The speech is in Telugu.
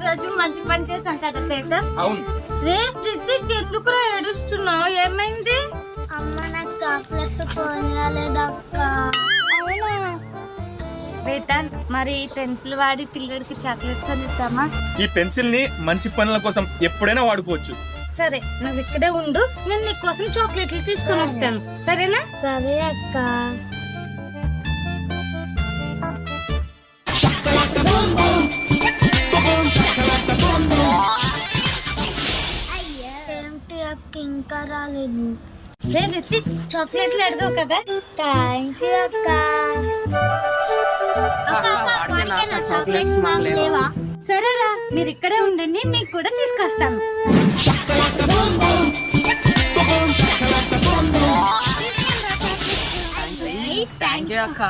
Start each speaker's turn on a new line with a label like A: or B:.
A: రోజు మంచి పని చేసాం కదా పేట.
B: అవును.
A: రే రితిక్ ఎందుకు ఏడుస్తున్నావు? ఏమైంది?
C: అమ్మ నాకు చాక్లెట్స్ కొనియాలేదక్క.
A: అవునా వేతన్, మరి పెన్సిల్ వాడి పిల్లడికి చాక్లెట్ కొనిద్దామా?
B: ఈ పెన్సిల్ ని మంచి పనుల కోసం ఎప్పుడైనా వాడుకోవచ్చు.
A: సరే, నువ్వు ఇక్కడే ఉండు, నేను నీకోసం చాక్లెట్లు తీసుకొని వస్తాను, సరేనా?
C: సరే అక్క. ఏంటి అక్క ఇంకా రాలేదు?
A: రే రితిక్, చాక్లెట్లు అడగవు కదా?
C: థ్యాంక్ యూ అక్క. చాక్లెట్స్ లేవా?
A: సరేరా, మీరు ఇక్కడే ఉండండి, మీకు కూడా తీసుకొస్తాను.
D: థ్యాంక్ యూ అక్క.